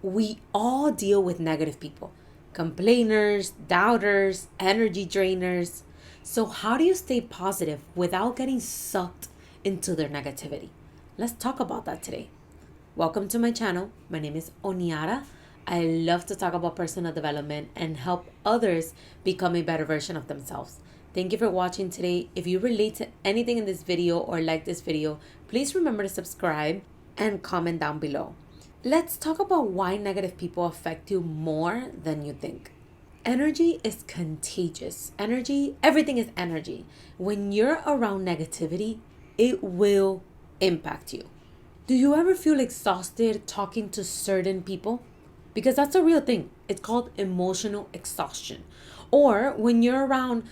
We all deal with negative people, complainers, doubters, energy drainers. So, how do you stay positive without getting sucked into their negativity? Let's talk about that today. Welcome to my channel. My name is Oniara. I love to talk about personal development and help others become a better version of themselves. Thank you for watching today. If you relate to anything in this video or like this video, please remember to subscribe and comment down below. Let's talk about why negative people affect you more than you think. Energy is contagious. Everything is energy. When you're around negativity, it will impact you. Do you ever feel exhausted talking to certain people? Because that's a real thing. It's called emotional exhaustion. Or when you're around,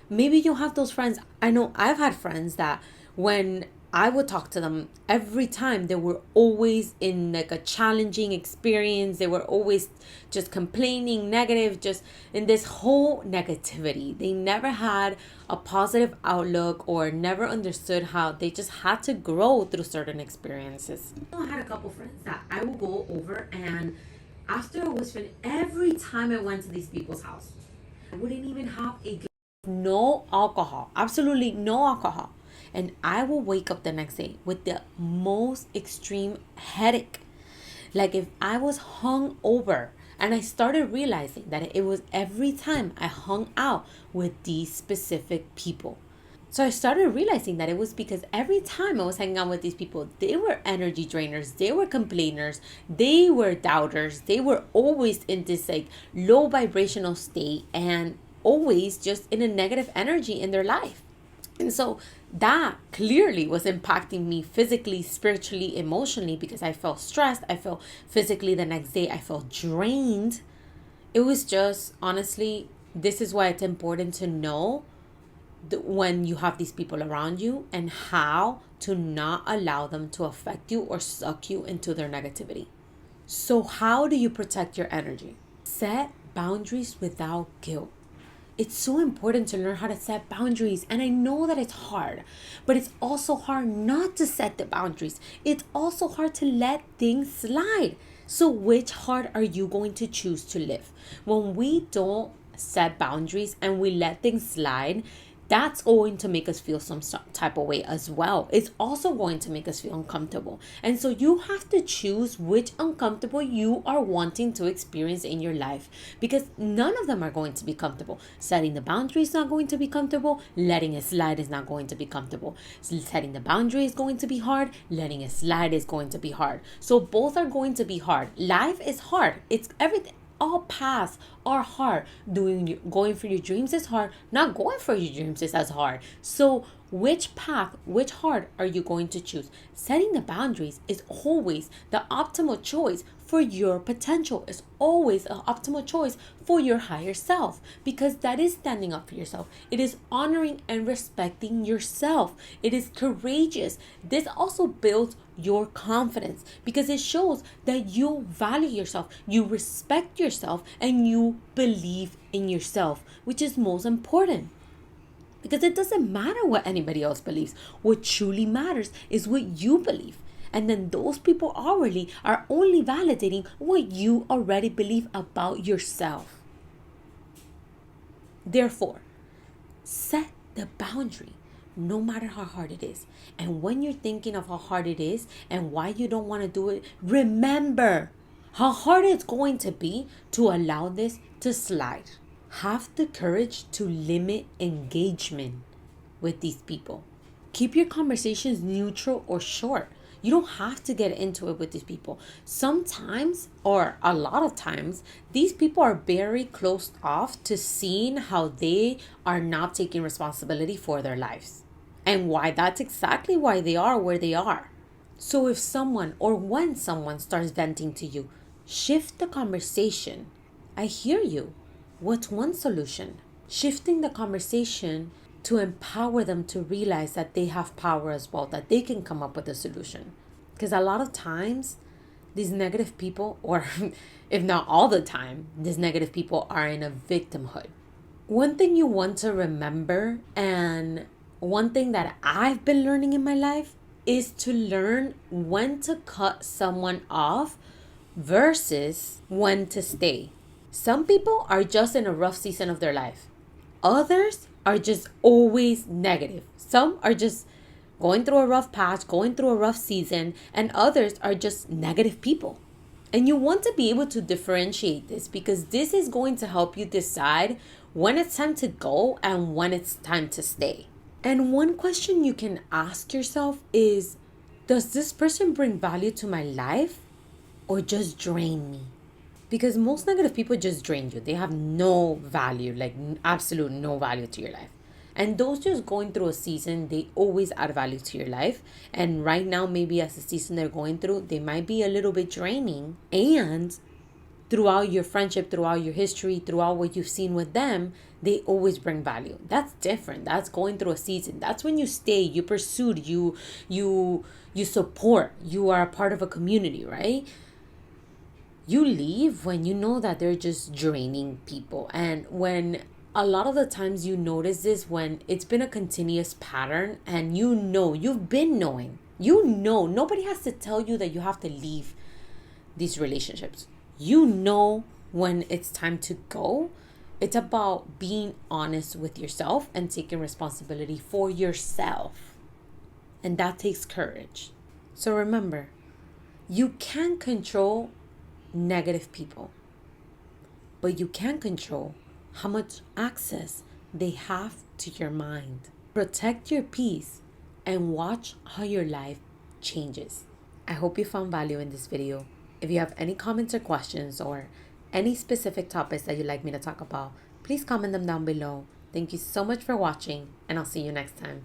maybe you have those friends. I know I've had friends that when I would talk to them, every time they were always in like a challenging experience. They were always just complaining, negative, just in this whole negativity. They never had a positive outlook or never understood how they just had to grow through certain experiences. I had a couple friends that I would go over, and after I was finished, every time I went to these people's house, I wouldn't even have no alcohol, absolutely no alcohol. And I will wake up the next day with the most extreme headache. Like if I was hung over, and I started realizing that it was every time I hung out with these specific people. So I started realizing that it was because every time I was hanging out with these people, they were energy drainers, they were complainers, they were doubters, they were always in this like low vibrational state and always just in a negative energy in their life. And so that clearly was impacting me physically, spiritually, emotionally, because I felt stressed. I felt physically the next day, I felt drained. It was just, honestly, this is why it's important to know when you have these people around you and how to not allow them to affect you or suck you into their negativity. So how do you protect your energy? Set boundaries without guilt. It's so important to learn how to set boundaries. And I know that it's hard, but it's also hard not to set the boundaries. It's also hard to let things slide. So which heart are you going to choose to live? When we don't set boundaries and we let things slide, that's going to make us feel some type of way as well. It's also going to make us feel uncomfortable. And so you have to choose which uncomfortable you are wanting to experience in your life, because none of them are going to be comfortable. Setting the boundary is not going to be comfortable. Letting it slide is not going to be comfortable. Setting the boundary is going to be hard. Letting it slide is going to be hard. So both are going to be hard. Life is hard. It's everything. All paths are hard. Going for your dreams is hard. Not going for your dreams is as hard. So which path, which heart are you going to choose? Setting the boundaries is always the optimal choice for your potential. Is always an optimal choice for your higher self, because that is standing up for yourself. It is honoring and respecting yourself. It is courageous. This also builds your confidence, because it shows that you value yourself, you respect yourself, and you believe in yourself, which is most important. Because it doesn't matter what anybody else believes. What truly matters is what you believe. And then those people hourly are only validating what you already believe about yourself. Therefore, set the boundary no matter how hard it is. And when you're thinking of how hard it is and why you don't want to do it, remember how hard it's going to be to allow this to slide. Have the courage to limit engagement with these people. Keep your conversations neutral or short. You don't have to get into it with these people. Sometimes, or a lot of times, these people are very closed off to seeing how they are not taking responsibility for their lives. And why that's exactly why they are where they are. So if someone or when someone starts venting to you, shift the conversation. I hear you. What's one solution? Shifting the conversation to empower them to realize that they have power as well, that they can come up with a solution. Because a lot of times, these negative people, or if not all the time, these negative people are in a victimhood. One thing you want to remember, and one thing that I've been learning in my life, is to learn when to cut someone off versus when to stay. Some people are just in a rough season of their life. Others are just always negative. Some are just going through a rough patch, going through a rough season, and others are just negative people. And you want to be able to differentiate this because this is going to help you decide when it's time to go and when it's time to stay. And one question you can ask yourself is, does this person bring value to my life or just drain me? Because most negative people just drain you. They have no value, like absolute no value to your life. And those just going through a season, they always add value to your life. And right now, maybe as the season they're going through, they might be a little bit draining. And throughout your friendship, throughout your history, throughout what you've seen with them, they always bring value. That's different. That's going through a season. That's when you stay, you pursued, you support, you are a part of a community, right? You leave when you know that they're just draining people. And when a lot of the times you notice this when it's been a continuous pattern and you've been knowing, nobody has to tell you that you have to leave these relationships. You know when it's time to go. It's about being honest with yourself and taking responsibility for yourself. And that takes courage. So remember, you can't control negative people, but you can control how much access they have to your mind. Protect your peace and watch how your life changes. I hope you found value in this video. If you have any comments or questions or any specific topics that you'd like me to talk about, please comment them down below. Thank you so much for watching, and I'll see you next time.